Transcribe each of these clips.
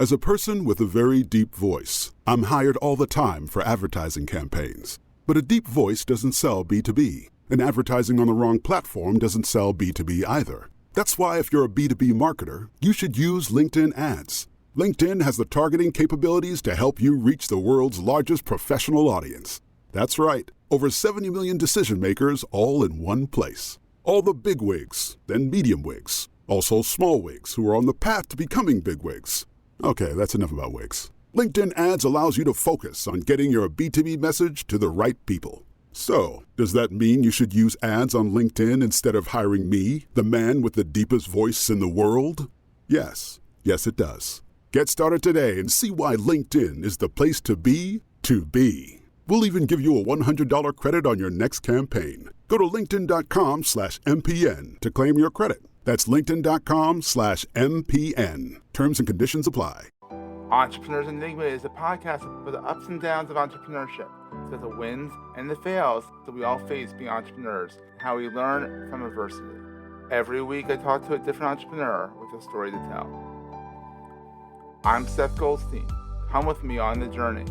As a person with a very deep voice, I'm hired all the time for advertising campaigns. But a deep voice doesn't sell B2B, and advertising on the wrong platform doesn't sell B2B either. That's why if you're a B2B marketer, you should use LinkedIn ads. LinkedIn has the targeting capabilities to help you reach the world's largest professional audience. That's right, over 70 million decision makers all in one place. All the big wigs, then medium wigs, also small wigs who are on the path to becoming big wigs. Okay, that's enough about wigs. LinkedIn ads allows you to focus on getting your B2B message to the right people. So, does that mean you should use ads on LinkedIn instead of hiring me, the man with the deepest voice in the world? Yes, it does. Get started today and see why LinkedIn is the place to be to be. We'll even give you a $100 credit on your next campaign. Go to linkedin.com/MPN to claim your credit. That's linkedin.com/MPN. Terms and conditions apply. Entrepreneurs Enigma is a podcast for the ups and downs of entrepreneurship. So the wins and the fails that we all face being entrepreneurs, how we learn from adversity. Every week I talk to a different entrepreneur with a story to tell. I'm Seth Goldstein. Come with me on the journey.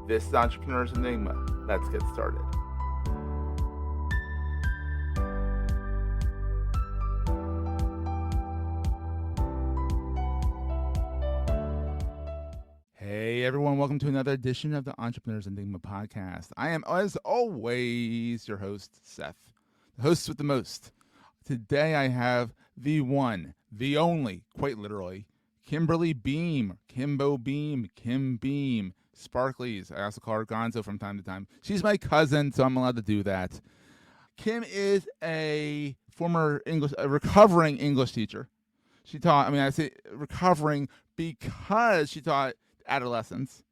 This is Entrepreneurs Enigma. Let's get started. Hey everyone, welcome to another edition of the Entrepreneurs Enigma podcast. I am, as always, your host, Seth, the host with the most. Today I have the one, the only, quite literally, Kimberly Beam, Kimbo Beam, Kim Beam, Sparklies. I also call her Gonzo from time to time. She's my cousin, so I'm allowed to do that. Kim is a recovering English teacher. She taught, I say recovering because she taught adolescents,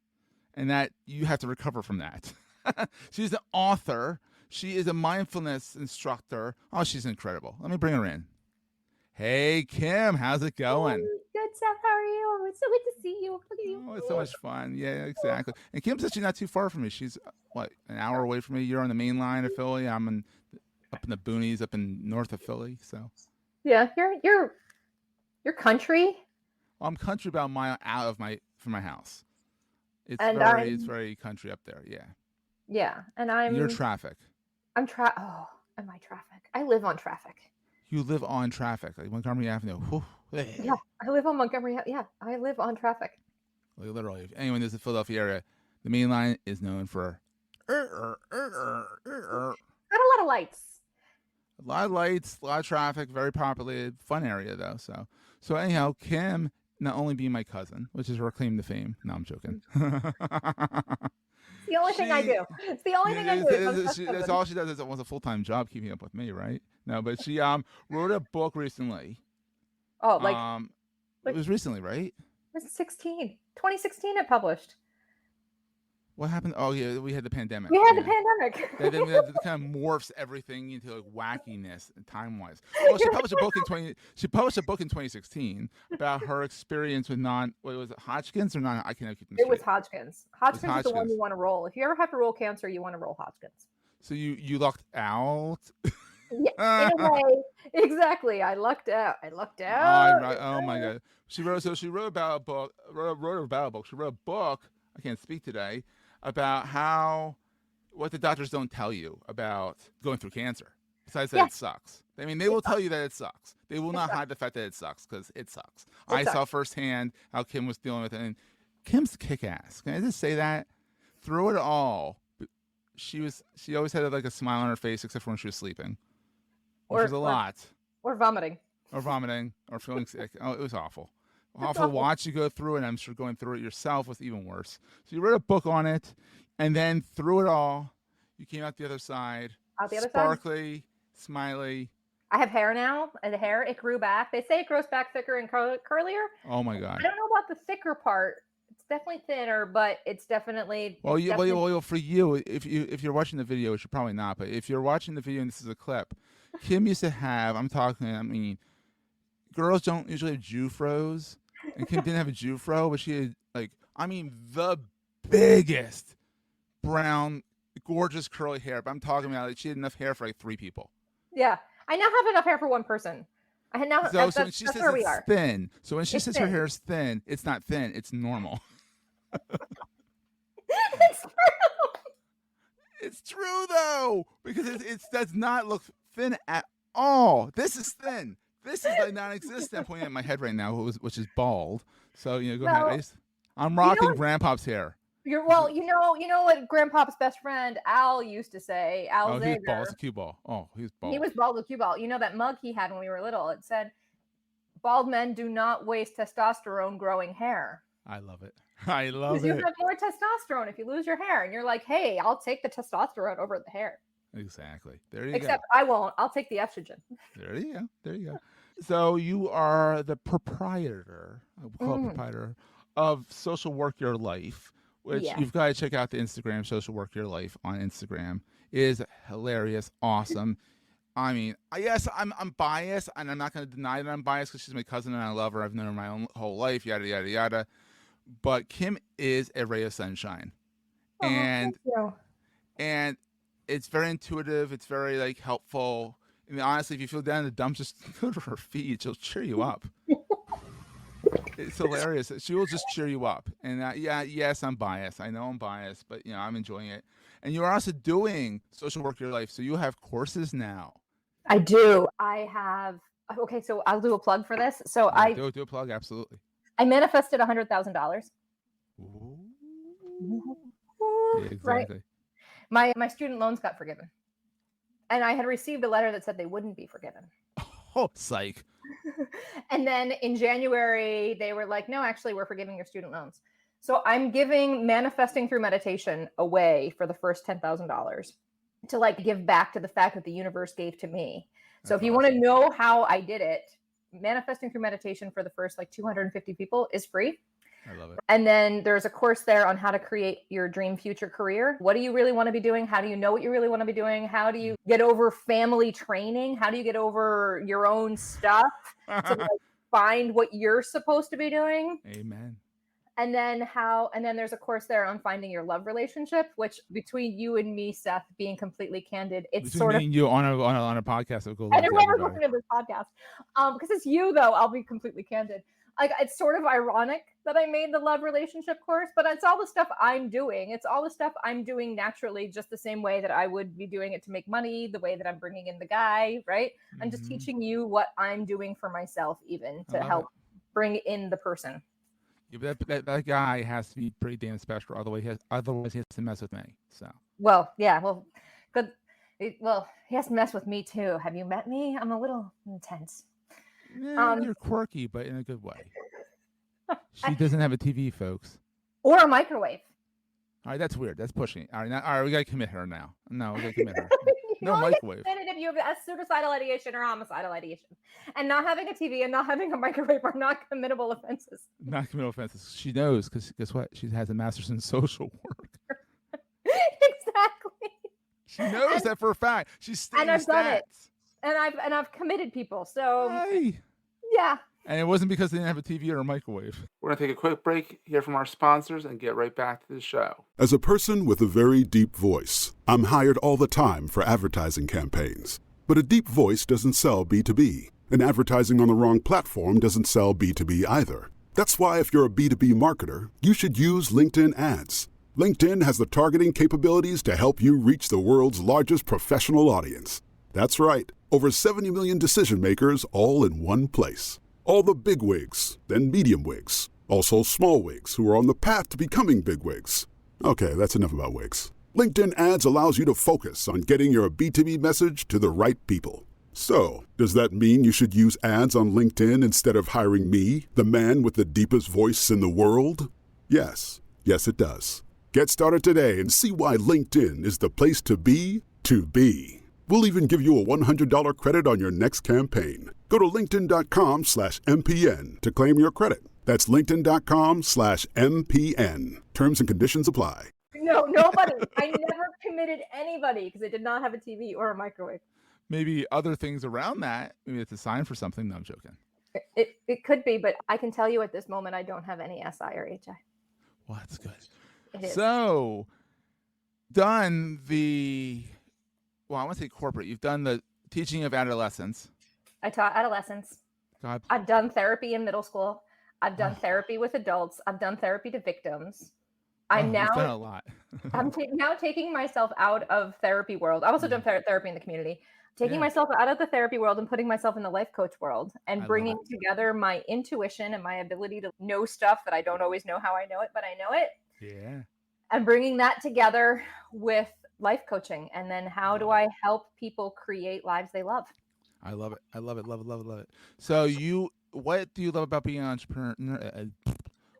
and that you have to recover from that. She's an author. She is a mindfulness instructor. Oh, she's incredible. Let me bring her in. Hey, Kim, how's it going? Good, Seth. How are you? It's so good to see you. Look at you. Oh, it's so much fun. Yeah, exactly. And Kim's actually not too far from me. She's, an hour away from me. You're on the main line of Philly. I'm up in the boonies, up in north of Philly. So yeah, you're country. Well, I'm country about a mile out from my house. It's very country up there. Yeah. Yeah, and You're traffic. Am I traffic? I live on traffic. You live on traffic, like Montgomery Avenue. Whew. Yeah, I live on Montgomery. Yeah, I live on traffic. Like literally, if anyone is in the Philadelphia area, the main line is known for Got a lot of lights. A lot of lights, a lot of traffic, very populated, fun area though. So anyhow, Kim, not only being my cousin, which is her claim to fame. No, I'm joking. It's the only thing I do. It's the only thing I do. That's all she does. Is a full-time job keeping up with me, right? No, but she wrote a book recently. Oh, it was recently, right? It was 2016 it published. What happened? Oh yeah, we had the pandemic. We had the pandemic. Then it kind of morphs everything into like wackiness time-wise. Well, she published a book in 2016 about her experience with Hodgkin's or non? I can't keep them straight. It was Hodgkin's. Hodgkin's is the one you want to roll. If you ever have to roll cancer, you want to roll Hodgkin's. So you lucked out. Yeah, in a way, exactly. I lucked out. Oh my God. She wrote about a book. She wrote a book. I can't speak today about what the doctors don't tell you about going through cancer. Besides that, It sucks. I mean, they will tell you that it sucks. They will not hide the fact that it sucks because it sucks. I saw firsthand how Kim was dealing with it, and Kim's kick-ass. Can I just say that? Through it all, she always had like a smile on her face, except for when she was sleeping, which was a lot. Or vomiting. Or feeling sick. Oh, it was awful. Awful to watch you go through it. I'm sure going through it yourself was even worse. So you wrote a book on it, and then through it all, you came out the other side. Sparkly, smiley. I have hair now, and the hair, it grew back. They say it grows back thicker and curlier. Oh my God. I don't know about the thicker part. It's definitely thinner, but it's definitely. For you, if you're watching the video, which you're probably not, but if you're watching the video and this is a clip, Kim used to have, girls don't usually have Jufros, and Kim didn't have a Jufro, but she had the biggest brown, gorgeous curly hair. But I'm talking about she had enough hair for like 3 people. Yeah, I now have enough hair for one person. I had now. So, That's, so when she that's says where we it's are. thin, so when she It's says her thin. hair is thin, it's not thin, it's normal. It's true. It's true though, because it does not look thin at all. This is thin. This is like non-existent. I'm pointing at my head right now, which is bald. So go ahead. Well, I'm you rocking know, Grandpa's hair. you know what Grandpa's best friend Al used to say. Al Oh, he was bald as Zager. a cue ball. Oh, he was He bald. was bald as a cue ball. You know that mug he had when we were little? It said, "Bald men do not waste testosterone growing hair." I love it. I love Because you it. have more testosterone if you lose your hair, and you're like, "Hey, I'll take the testosterone over the hair." Exactly. There you Except go. I won't. I'll take the estrogen. There you go. There you go. So you are the proprietor, I will call it Mm, proprietor, of Social Work Your Life, which yes. you've got to check out the Instagram, Social Work Your Life on Instagram. It is hilarious, awesome. I mean, yes, I'm biased, and I'm not going to deny that I'm biased because she's my cousin and I love her. I've known her my own whole life, yada, yada, yada. But Kim is a ray of sunshine. Oh, And thank you. and it's very intuitive. It's very like helpful. I mean, honestly, if you feel down in the dumps, just go to her feed. She'll cheer you up. It's hilarious. She will just cheer you up. And yes, I'm biased. I know I'm biased, but I'm enjoying it. And you're also doing Social Work Your Life, so you have courses now. I do. I have. Okay, so I'll do a plug for this. So Yeah, do a plug, absolutely. I manifested $100,000. Yeah, exactly. Right. My student loans got forgiven, and I had received a letter that said they wouldn't be forgiven. Oh, psych. And then in January, they were like, "No, actually, we're forgiving your student loans." So I'm giving manifesting through meditation away for the first $10,000 to like give back to the fact that the universe gave to me. So That's if you want to awesome. know how I did it, manifesting through meditation for the first like 250 people is free. I love it. And then there's a course there on how to create your dream future career. What do you really want to be doing? How do you know what you really want to be doing? How do you get over family training? How do you get over your own stuff to like find what you're supposed to be doing? Amen. And then there's a course there on finding your love relationship, which between you and me, Seth, being completely candid, it's Between sort me of and you on a podcast that will go I live don't to ever everybody. listen to this podcast. Because it's you though, I'll be completely candid. Like it's sort of ironic that I made the love relationship course, but it's all the stuff I'm doing. It's all the stuff I'm doing naturally, just the same way that I would be doing it to make money, the way that I'm bringing in the guy, right? Mm-hmm. I'm just teaching you what I'm doing for myself, even to help bring in the person. Yeah, but that guy has to be pretty damn special. Otherwise, he has to mess with me. So. Well, yeah. Well, good. Well, he has to mess with me too. Have you met me? I'm a little intense. You're quirky, but in a good way. She doesn't have a TV, folks. Or a microwave. All right, that's weird. That's pushing it. All right, we gotta commit her now. No, we gotta commit her. No microwave. If you have a suicidal ideation or homicidal ideation, and not having a TV and not having a microwave are not committable offenses. Not committable offenses. She knows because guess what? She has a master's in social work. Exactly. She knows that for a fact. She's studying and I've stats. done it. And I've committed people. So yeah. And it wasn't because they didn't have a TV or a microwave. We're going to take a quick break, hear from our sponsors, and get right back to the show. As a person with a very deep voice, I'm hired all the time for advertising campaigns. But a deep voice doesn't sell B2B, and advertising on the wrong platform doesn't sell B2B either. That's why if you're a B2B marketer, you should use LinkedIn ads. LinkedIn has the targeting capabilities to help you reach the world's largest professional audience. That's right, over 70 million decision makers all in one place. All the big wigs, then medium wigs, also small wigs who are on the path to becoming big wigs. Okay, that's enough about wigs. LinkedIn ads allows you to focus on getting your B2B message to the right people. So, does that mean you should use ads on LinkedIn instead of hiring me, the man with the deepest voice in the world? Yes, it does. Get started today and see why LinkedIn is the place to be to be. We'll even give you a $100 credit on your next campaign. Go to linkedin.com/MPN to claim your credit. That's linkedin.com/MPN. Terms and conditions apply. No, nobody. I never committed anybody because I did not have a TV or a microwave. Maybe other things around that. Maybe it's a sign for something. No, I'm joking. It could be, but I can tell you at this moment I don't have any SI or HI. Well, that's good. It is. So, done the... Well, I want to say corporate. You've done the teaching of adolescents. I taught adolescents. God. I've done therapy in middle school. I've done therapy with adults. I've done therapy to victims. I'm You've done now a lot. now taking myself out of therapy world. I've also done therapy in the community. Taking myself out of the therapy world and putting myself in the life coach world and bringing together my intuition and my ability to know stuff that I don't always know how I know it, but I know it. Yeah. And bringing that together with life coaching. And then how do I help people create lives they love? I love it. I love it. Love it. Love it. Love it. So what do you love about being an entrepreneur?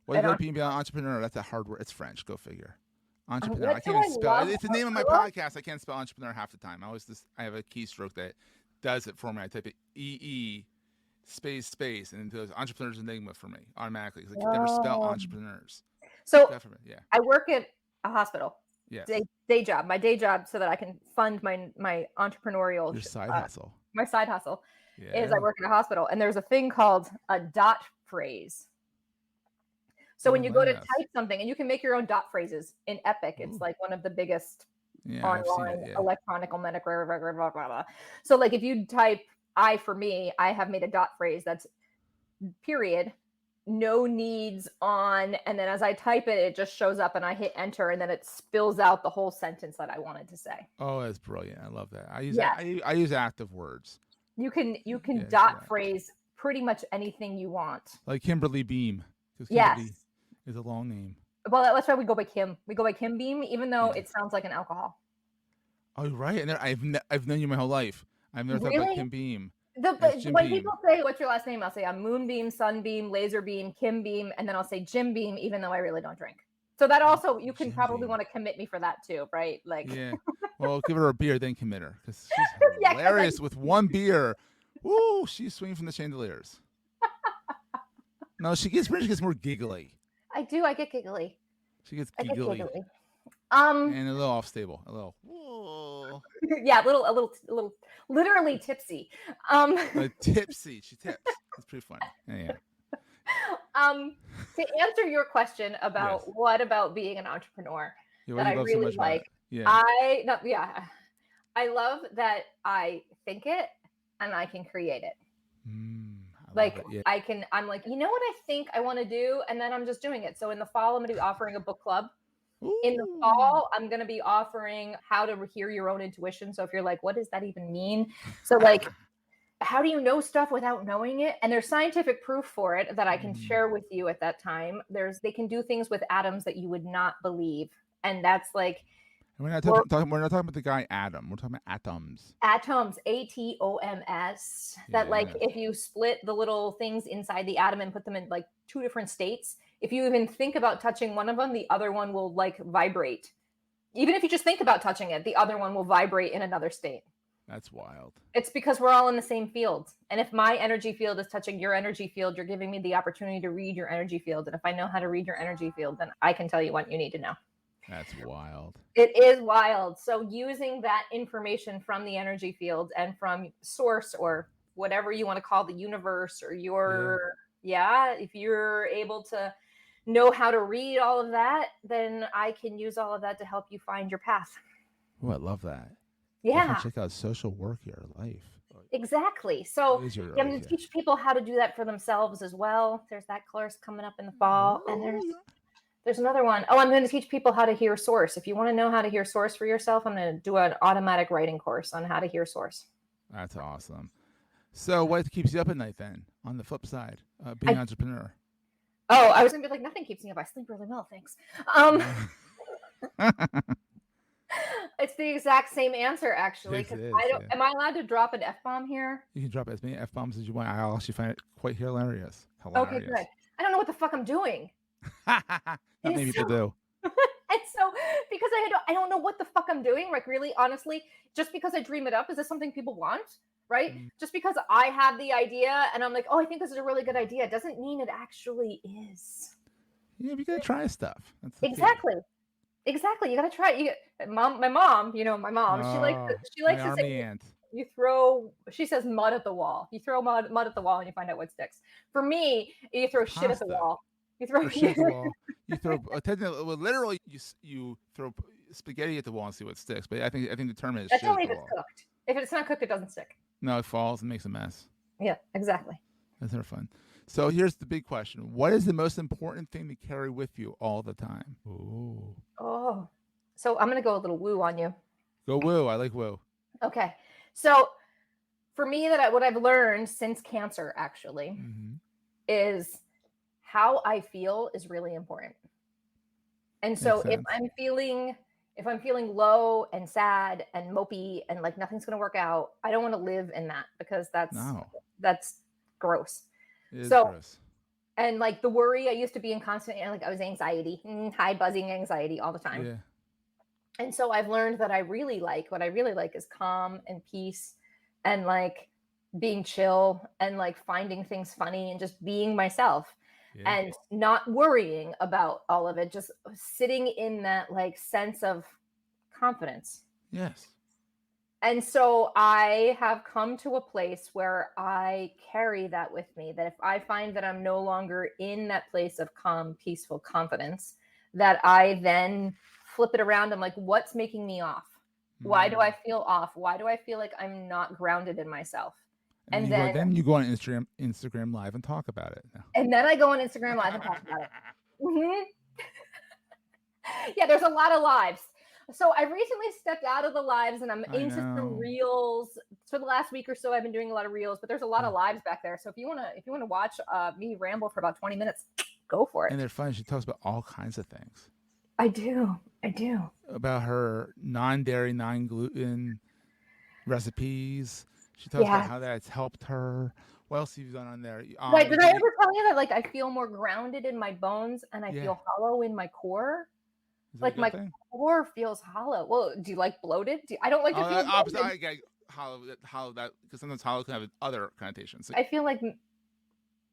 What do you love being an entrepreneur? That's a hard word. It's French. Go figure. Entrepreneur. I can't spell. It's the name of my podcast. I can't spell entrepreneur half the time. I have a keystroke that does it for me. I type it EE space, and it does Entrepreneur's Enigma for me automatically because I can never spell entrepreneurs. So Definitely, I work at a hospital. Yes. Day job. My day job so that I can fund my entrepreneurial. Your side hustle. My side hustle is I work in a hospital, and there's a thing called a dot phrase. So when you go to type something, and you can make your own dot phrases in Epic, it's like one of the biggest online electronic blah, blah, blah. So like if you type I for me, I have made a dot phrase that's period, no needs on, and then as I type it, it just shows up and I hit enter, and then it spills out the whole sentence that I wanted to say. Oh, that's brilliant. I love that. I use active words. You can dot phrase pretty much anything you want. Like Kimberly Beam. Kimberly is a long name. Well, that's why we go by Kim. We go by Kim Beam, even though it sounds like an alcohol. Oh, right. And I've known you my whole life. I've never thought about Kim Beam. When people say, "What's your last name?" I'll say, "I'm Moonbeam, Sunbeam, Laser Beam, Kim Beam," and then I'll say Jim Beam, even though I really don't drink. So that also, you can probably want to commit me for that too, right? Like, yeah. Well, give her a beer, then commit her, because she's hilarious with one beer. Woo! She's swinging from the chandeliers. No, she gets more giggly. I do. I get giggly. She gets giggly. And a little off stable. A little. Whoa. Yeah, a little, literally tipsy. Tipsy. She tips. That's pretty funny. Yeah. To answer your question about what about being an entrepreneur that I really like, I love that I think it and I can create it. I'm like, you know what I think I want to do, and then I'm just doing it. So in the fall, I'm going to be offering a book club. Ooh. In the fall, I'm going to be offering how to hear your own intuition. So if you're like, what does that even mean? So like, how do you know stuff without knowing it? And there's scientific proof for it that I can share with you at that time. They can do things with atoms that you would not believe. And that's like, we're not talking about the guy Adam. We're talking about atoms. Atoms, ATOMS. That like if you split the little things inside the atom and put them in like two different states, if you even think about touching one of them, the other one will like vibrate. Even if you just think about touching it, the other one will vibrate in another state. That's wild. It's because we're all in the same field. And if my energy field is touching your energy field, you're giving me the opportunity to read your energy field. And if I know how to read your energy field, then I can tell you what you need to know. That's wild. It is wild. So using that information from the energy field and from source or whatever you want to call the universe or your, if you're able to know how to read all of that, then I can use all of that to help you find your path. Oh, I love that. Yeah. Check out social work your life. Exactly. So I'm going to teach people how to do that for themselves as well. There's that course coming up in the fall. And there's another one. Oh, I'm going to teach people how to hear source. If you want to know how to hear source for yourself, I'm going to do an automatic writing course on how to hear source. That's awesome. So what keeps you up at night then, on the flip side, being an entrepreneur? Oh, I was going to be like, nothing keeps me up. I sleep really well, thanks. It's the exact same answer, actually. Am I allowed to drop an F-bomb here? You can drop as many F-bombs as you want. I'll actually find it quite hilarious. Okay, good. I don't know what the fuck I'm doing. Not many people do. And so, because I don't know what the fuck I'm doing, like really, honestly, just because I dream it up, is this something people want? Right? Just because I have the idea and I'm like, oh, I think this is a really good idea, doesn't mean it actually is. Yeah, you gotta try stuff. Exactly. Exactly. You gotta try it. My mom, she likes to say, she says mud at the wall. You throw mud at the wall and you find out what sticks. For me, you throw shit at the wall. You throw shit at the wall. You throw literally you throw spaghetti at the wall and see what sticks. But I think the term is that's only if it's cooked. If it's not cooked, it doesn't stick. No, it falls and makes a mess. Yeah, exactly. That's never fun. So here's the big question. What is the most important thing to carry with you all the time? Ooh. Oh, so I'm going to go a little woo on you. Go woo. I like woo. Okay. So for me, what I've learned since cancer actually is how I feel is really important. And so if I'm feeling low and sad and mopey and like nothing's going to work out, I don't want to live in that, because that's gross. It is gross. And like the worry, I used to be in constant, like I was anxiety, high buzzing anxiety all the time. Yeah. And so I've learned that what I really like is calm and peace and like being chill and like finding things funny and just being myself. Yeah. And not worrying about all of it, just sitting in that like sense of confidence. Yes. And so I have come to a place where I carry that with me, that if I find that I'm no longer in that place of calm, peaceful confidence, that I then flip it around. I'm like, what's making me off? Why do I feel off? Why do I feel like I'm not grounded in myself? And then you go on Instagram Live and talk about it. No. And then I go on Instagram Live and talk about it. Yeah, there's a lot of lives. So I recently stepped out of the lives and I'm into some reels. For the last week or so, I've been doing a lot of reels, but there's a lot of lives back there. So if you want to watch me ramble for about 20 minutes, go for it. And they're fun. She talks about all kinds of things. I do. About her non-dairy, non-gluten recipes. She talks about how that's helped her. What else have you done on there? Right. Did I ever tell you that like I feel more grounded in my bones and I feel hollow in my core? Like my core feels hollow. Well, do you like bloated? I don't like to feel opposite. I get hollow that because sometimes hollow can have other connotations. I feel like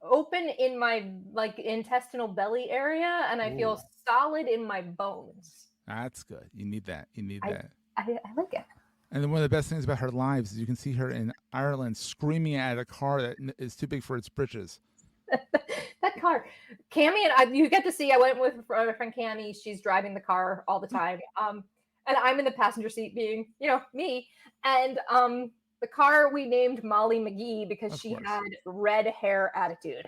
open in my like intestinal belly area, and I feel solid in my bones. That's good. You need that. I like it. And then one of the best things about her lives is you can see her in Ireland screaming at a car that is too big for its britches. That car, Cammie and you get to see. I went with my friend Cammie. She's driving the car all the time, and I'm in the passenger seat, being me. And the car we named Molly McGee because she had red hair attitude.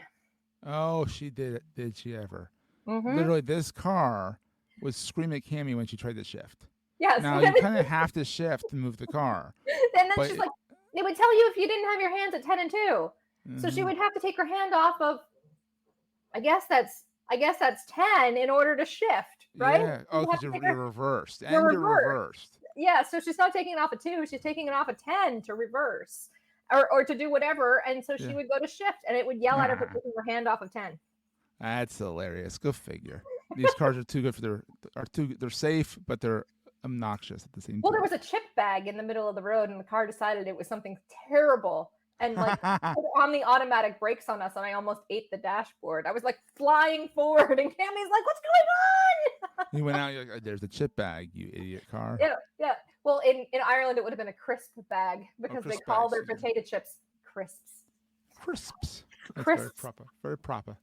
Oh, she did. Did she ever? Literally, this car was screaming at Cammie when she tried to shift. Yes. Now you kind of have to shift to move the car. And then she's like, they would tell you if you didn't have your hands at 10 and 2. So she would have to take her hand off of, I guess that's 10 in order to shift, right? Yeah. Oh, because you're reversed. And you're reversed. Yeah. So she's not taking it off a 2. She's taking it off a 10 to reverse or to do whatever. And so she would go to shift and it would yell at her for taking her hand off of 10. That's hilarious. Go figure. These cars are too good for they're safe, but they're obnoxious at the same time. Well, there was a chip bag in the middle of the road and the car decided it was something terrible and like on the automatic brakes on us, and I almost ate the dashboard. I was like flying forward and Cammie's like, what's going on? You went out, you're like, there's a chip bag, you idiot car. Yeah. Well, in Ireland it would have been a crisp bag because they call their potato chips crisps. Crisps. That's very proper.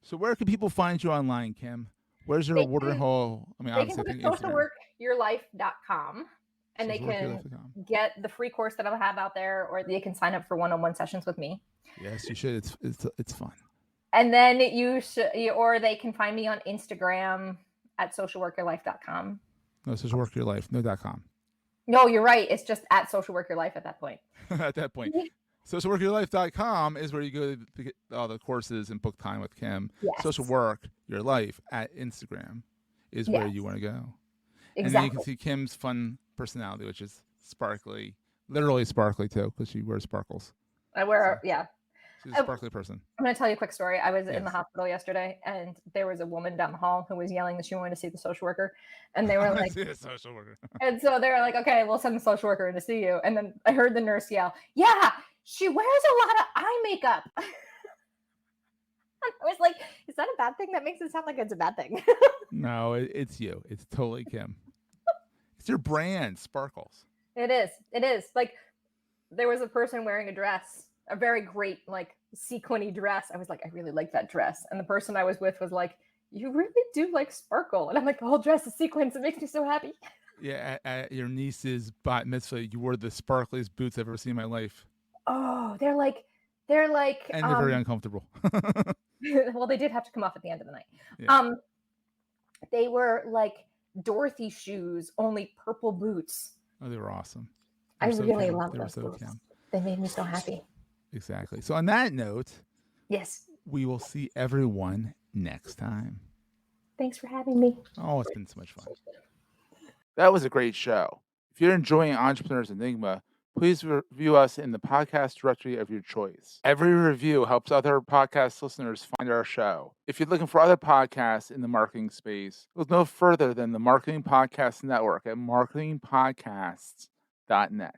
So where can people find you online, Kim? Where's your watering hole? I mean, they can go to socialworkyourlife.com and they can get the free course that I'll have out there, or they can sign up for one-on-one sessions with me. Yes, you should. It's fun. And then or they can find me on Instagram at socialworkyourlife.com. No, socialworkyourlife, no .com. No, you're right. It's just at socialworkyourlife at that point. At that point. Socialworkyourlife.com is where you go to get all the courses and book time with Kim. Yes. Social Work Your Life at Instagram is where you want to go. Exactly. And then you can see Kim's fun personality, which is sparkly, literally sparkly too, because she wears sparkles. I wear, She's a sparkly person. I'm going to tell you a quick story. I was in the hospital yesterday, and there was a woman down the hall who was yelling that she wanted to see the social worker. And they were like, see the social worker. And so they were like, okay, we'll send the social worker in to see you. And then I heard the nurse yell, yeah, she wears a lot of eye makeup. I was like, is that a bad thing? That makes it sound like it's a bad thing. No, it's you. It's totally Kim. It's your brand, Sparkles. It is. Like, there was a person wearing a dress, a very great, like, sequiny dress. I was like, I really like that dress. And the person I was with was like, you really do like sparkle. And I'm like, the whole dress is sequins. It makes me so happy. Yeah, at your niece's bat mitzvah, you wore the sparkliest boots I've ever seen in my life. Oh, they're like They're like, And they're very uncomfortable. well, they did have to come off at the end of the night. Yeah. They were like Dorothy shoes, only purple boots. Oh, they were awesome. I really love They were those so boots. cute. They made me so happy. Exactly. So on that note, Yes. we will see everyone next time. Thanks for having me. Oh, it's been so much fun. That was a great show. If you're enjoying Entrepreneurs Enigma, please review us in the podcast directory of your choice. Every review helps other podcast listeners find our show. If you're looking for other podcasts in the marketing space, look no further than the Marketing Podcast Network at marketingpodcasts.net.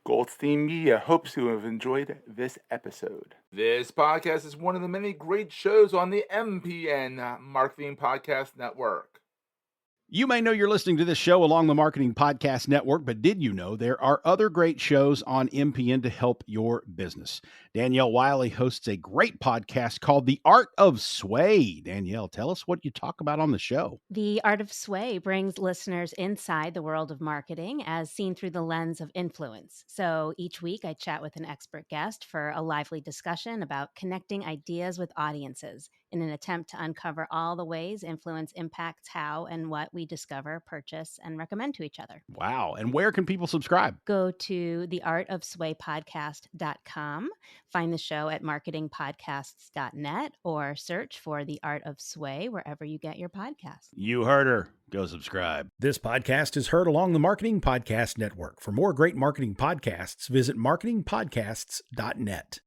Goldstein Media hopes you have enjoyed this episode. This podcast is one of the many great shows on the MPN Marketing Podcast Network. You may know you're listening to this show along the Marketing Podcast Network, but did you know there are other great shows on MPN to help your business? Danielle Wiley hosts a great podcast called The Art of Sway. Danielle, tell us what you talk about on the show. The Art of Sway brings listeners inside the world of marketing as seen through the lens of influence. So each week I chat with an expert guest for a lively discussion about connecting ideas with audiences in an attempt to uncover all the ways influence impacts how and what we discover, purchase, and recommend to each other. Wow. And where can people subscribe? Go to theartofswaypodcast.com, find the show at marketingpodcasts.net, or search for The Art of Sway wherever you get your podcasts. You heard her. Go subscribe. This podcast is heard along the Marketing Podcast Network. For more great marketing podcasts, visit marketingpodcasts.net.